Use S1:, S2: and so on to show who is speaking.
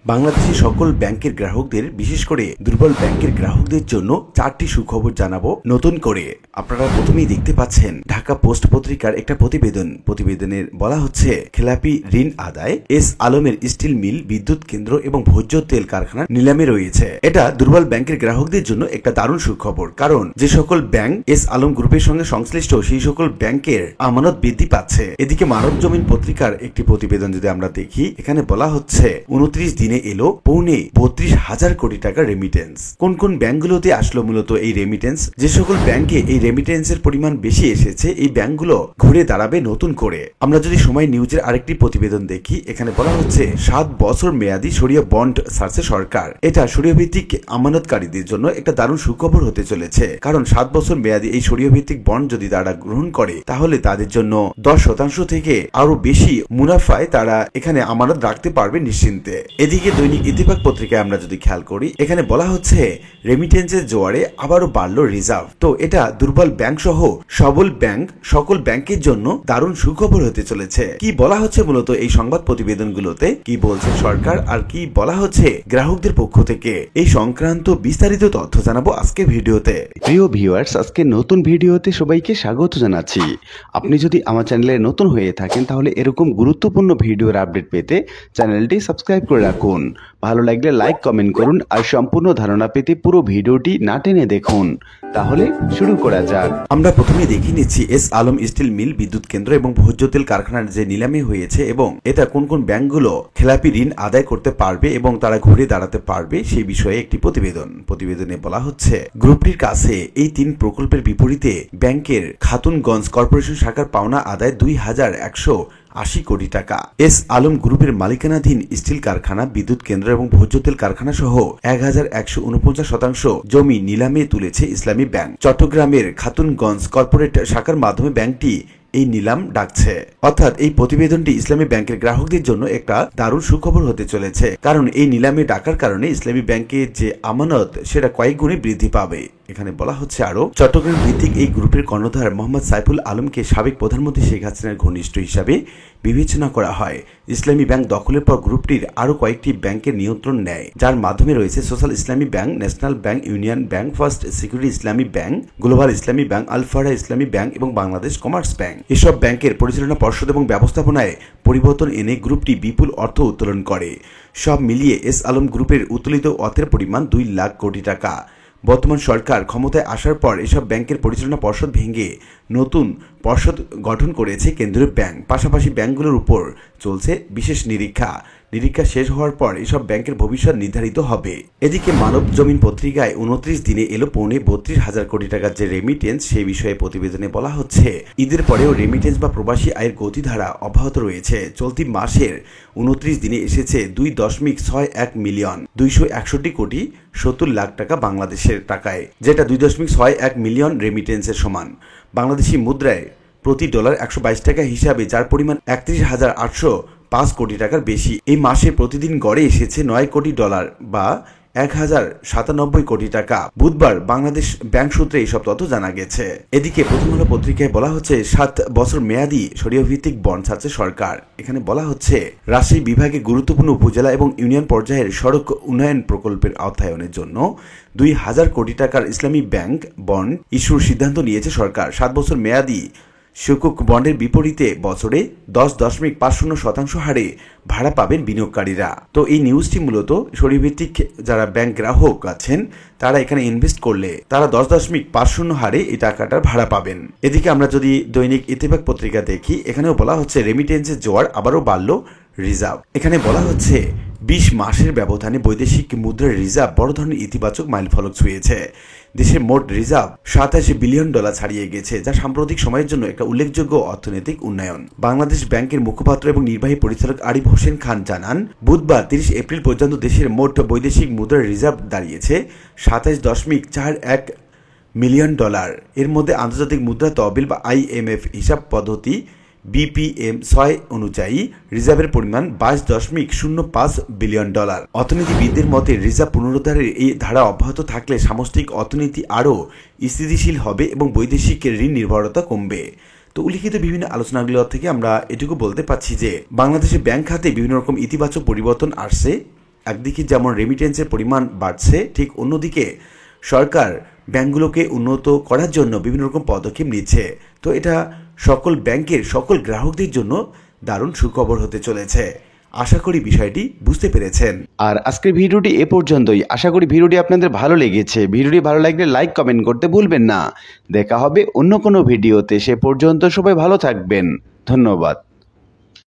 S1: বাংলাদেশের সকল ব্যাংকের গ্রাহকদের, বিশেষ করে দুর্বল ব্যাংকের গ্রাহকদের জন্য 4টি সুখবর জানাবো নতুন করে। আপনারা প্রথমেই দেখতে পাচ্ছেন ঢাকা পোস্ট পত্রিকার একটা প্রতিবেদনের বলা হচ্ছে খেলাপি ঋণ আদায়, এস আলমের স্টিল মিল, বিদ্যুৎ কেন্দ্র এবং ভোজ্য তেল কারখানা নিলামে রয়েছে। এটা দুর্বল ব্যাংকের গ্রাহকদের জন্য একটা দারুণ সুখবর, কারণ যে সকল ব্যাংক এস আলম গ্রুপের সঙ্গে সংশ্লিষ্ট সেই সকল ব্যাংকের আমানত বৃদ্ধি পাচ্ছে। এদিকে মানব জমিন পত্রিকার একটি প্রতিবেদন যদি আমরা দেখি, এখানে বলা হচ্ছে 29 দিনে এলো 32,000 কোটি টাকা রেমিটেন্স। কোন কোন ব্যাংকগুলোতে আসলো মূলত এই রেমিটেন্স? যে সকল ব্যাংকে এই রেমিটেন্সের পরিমাণ বেশি এসেছে, এই ব্যাংকগুলো ঘুরে দাঁড়াবে নতুন করে। আমরা যদি সময় নিউজের আরেকটি প্রতিবেদন দেখি, এখানে বলা হচ্ছে 7 বছর মেয়াদী সরিয়া বন্ড ছাড়ছে সরকার। এটা সরিয়া ভিত্তিক আমানতকারীদের জন্য একটা দারুণ সুখবর হতে চলেছে, কারণ 7 বছর মেয়াদী এই সরিয়া ভিত্তিক বন্ড যদি তারা গ্রহণ করে, তাহলে তাদের জন্য 10% থেকে আরো বেশি মুনাফায় তারা এখানে আমানত রাখতে পারবে নিশ্চিন্তে। এদিকে দৈনিক ইত্তেফাক পত্রিকায় আমরা যদি খেয়াল করি, এখানে বলা হচ্ছে রেমিটেন্সের জোয়ারে আবারও বাড়লো রিজার্ভ। তো এটা দুর্বল ব্যাংক সহ সবল ব্যাংক, সকল ব্যাংকের জন্য দারুণ সুখবর হতে চলেছে। কি বলা হচ্ছে মূলত এই সংবাদ প্রতিবেদনগুলোতে, কি বলছে সরকার আর কি বলা হচ্ছে গ্রাহকদের পক্ষ থেকে, এই সংক্রান্ত বিস্তারিত তথ্য জানাবো আজকে ভিডিওতে।
S2: প্রিয় ভিউয়ার্স, আজকে নতুন ভিডিওতে সবাইকে স্বাগত জানাচ্ছি। আপনি যদি আমার চ্যানেলে নতুন হয়ে থাকেন, তাহলে এরকম গুরুত্বপূর্ণ ভিডিওর আপডেট পেতে চ্যানেলটি সাবস্ক্রাইব করে রাখুন। ভালো লাগলে লাইক, কমেন্ট করুন আর সম্পূর্ণ ধারণা পেতে পুরো ভিডিওটি না টেনে দেখুন। তাহলে শুরু করা যাক।
S1: আমরা প্রথমে দেখে নিচ্ছি এস আলম স্টিল মিল, বিদ্যুৎ কেন্দ্র এবং ভোজ্য তেল কারখানার যে নিলামে হয়েছে এবং এটা কোন কোন ব্যাংকগুলো খেলাপি ঋণ আদায় করতে পারবে এবং তারা ঘুরে দাঁড়াতে পারবে সেই বিষয়ে একটি প্রতিবেদনে বলা হচ্ছে গ্রুপটির কাছে এই 3 প্রকল্পের বিপরীতে ব্যাংকের খাতুনগঞ্জ কর্পোরেশন শাখার পাওনা আদায় 2,180 কোটি টাকা। এস আলম গ্রুপের মালিকানাধীন স্টিল কারখানা, বিদ্যুৎ কেন্দ্র এবং ভোজ্য তেল কারখানা সহ 1,149% জমি নিলামে তুলেছে ইসলামী ব্যাংক। চট্টগ্রামের খাতুনগঞ্জ কর্পোরেট শাখার মাধ্যমে ব্যাংকটি এই নিলাম ডাকছে। অর্থাৎ এই প্রতিবেদনটি ইসলামী ব্যাংকের গ্রাহকদের জন্য একটা দারুণ সুখবর হতে চলেছে, কারণ এই নিলামে ডাকার কারণে ইসলামী ব্যাংকের যে আমানত সেটা কয়েক গুণে বৃদ্ধি পাবে। এখানে বলা হচ্ছে আরো চট্টগ্রাম ভিত্তিক এই গ্রুপের কর্ণধার মোহাম্মদ সাইফুল আলমকে সাবেক প্রধানমন্ত্রী শেখ হাসিনার ঘনিষ্ঠ হিসাবে বিবেচনা করা হয়। ইসলামী ব্যাংক দখলের পর গ্রুপটির আরো কয়েকটি ব্যাংকের নিয়ন্ত্রণ নেয়, যার মাধ্যমে রয়েছে সোশ্যাল ইসলামী bank, national bank, union bank, first security ইসলামী ব্যাংক, গ্লোবাল ইসলামী ব্যাংক, আলফারা ইসলামী ব্যাংক এবং বাংলাদেশ কমার্স ব্যাংক। এসব ব্যাংকের পরিচালনা পর্ষদ এবং ব্যবস্থাপনায় পরিবর্তন এনে গ্রুপটি বিপুল অর্থ উত্তোলন করে। সব মিলিয়ে এস আলম গ্রুপের উত্তোলিত অর্থের পরিমাণ 2 লাখ কোটি টাকা। বর্তমান সরকার ক্ষমতায় আসার পর এসব ব্যাংকের পরিচালনা পর্ষদ ভেঙে নতুন পর্ষদ গঠন করেছে কেন্দ্রীয় ব্যাংক। পাশাপাশি ব্যাংকগুলোর উপর চলছে বিশেষ নিরীক্ষা শেষ হওয়ার পর এসব ব্যাংকের ভবিষ্যৎ নির্ধারিত হবে। এদিকে মানব জমিন পত্রিকায় 29 দিনে এলো 32,000 কোটি টাকার যে রেমিটেন্স, সেই বিষয়ে প্রতিবেদনে বলা হচ্ছে ঈদের পরেও রেমিটেন্স বা প্রবাসী আয়ের গতিধারা অব্যাহত রয়েছে। চলতি মাসের 29 দিনে এসেছে 2.61 মিলিয়ন 261 কোটি 70 লাখ টাকা বাংলাদেশের টাকায়, যেটা 2.61 মিলিয়ন রেমিটেন্সের সমান। বাংলাদেশি মুদ্রায় প্রতি ডলার 122 টাকা হিসাবে, যার পরিমাণ 31,805 কোটি টাকার বেশি। এই মাসে প্রতিদিন গড়ে এসেছে 9 কোটি ডলার বা 1,097 কোটি টাকা। বুধবার বাংলাদেশ ব্যাংক সূত্রে এইসব তথ্য জানা গেছে। এদিকে প্রথম আলো পত্রিকায় বলা হচ্ছে 7 বছর মেয়াদী সরিয়া ভিত্তিক বন্ড ছাড়ছে সরকার। এখানে বলা হচ্ছে রাজশাহী বিভাগে গুরুত্বপূর্ণ উপজেলা এবং ইউনিয়ন পর্যায়ের সড়ক উন্নয়ন প্রকল্পের আওতায়নের জন্য 2,000 কোটি টাকার ইসলামী ব্যাংক বন্ড ইস্যুর সিদ্ধান্ত নিয়েছে সরকার। 7 বছর মেয়াদী সুকুক বন্ডের বিপরীতে বছরে 10.50% হারে ভাড়া পাবেন বিনিয়োগকারীরা। তো এই নিউজটি মূলত সরিভিত্তিক যারা ব্যাংক গ্রাহক আছেন, তারা এখানে ইনভেস্ট করলে তারা 10.50 হারে এই টাকাটার ভাড়া পাবেন। এদিকে আমরা যদি দৈনিক ইত্তেফাক পত্রিকা দেখি, এখানেও বলা হচ্ছে রেমিটেন্সের জোয়ার আবারও বাড়ল রিজার্ভ। এখানে বলা হচ্ছে 20 মাসের ব্যবধানে বৈদেশিক মুদ্রার রিজার্ভ বড় ধরনের ইতিবাচক মাইলফলক ছুঁয়েছে। দেশের মোট রিজার্ভ 27 বিলিয়ন ডলার ছাড়িয়ে গেছে, যা সাম্প্রতিক সময়ের জন্য একটা উল্লেখযোগ্য অর্থনৈতিক উন্নয়ন। বাংলাদেশ ব্যাংকের মুখপাত্র এবং নির্বাহী পরিচালক আরিফ হোসেন খান জানান, বুধবার 30 এপ্রিল পর্যন্ত দেশের মোট বৈদেশিক মুদ্রার রিজার্ভ দাঁড়িয়েছে 27.41 মিলিয়ন ডলার। এর মধ্যে আন্তর্জাতিক মুদ্রা তহবিল বা IMF হিসাব পদ্ধতি BPM 6 অনুযায়ী রিজার্ভের পরিমাণ 22.05 বিলিয়ন ডলার। অর্থনীতিবিদদের মতে রিজার্ভ পুনরুদ্ধারের এই ধারা অব্যাহত থাকলে সামষ্টিক অর্থনীতি আরও স্থিতিশীল হবে এবং বৈদেশিক ঋণ নির্ভরতা কমবে। তো উল্লিখিত বিভিন্ন আলোচনাগুলো থেকে আমরা এটুকু বলতে পারছি যে বাংলাদেশের ব্যাংক খাতে বিভিন্ন রকম ইতিবাচক পরিবর্তন আসছে। একদিকে যেমন রেমিটেন্সের পরিমাণ বাড়ছে, ঠিক অন্যদিকে সরকার ব্যাংকগুলোকে উন্নত করার জন্য বিভিন্ন রকম পদক্ষেপ নিচ্ছে। তো এটা সকল ব্যাংকের সকল গ্রাহকদের জন্য দারুণ সুখবর হতে চলেছে। আশা করি বিষয়টি বুঝতে পেরেছেন।
S2: আর আজকের ভিডিওটি এ পর্যন্তই। আশা করি ভিডিওটি আপনাদের ভালো লেগেছে। ভিডিওটি ভালো লাগলে লাইক কমেন্ট করতে ভুলবেন না। দেখা হবে অন্য কোনো ভিডিওতে। সে পর্যন্ত সবাই ভালো থাকবেন। ধন্যবাদ।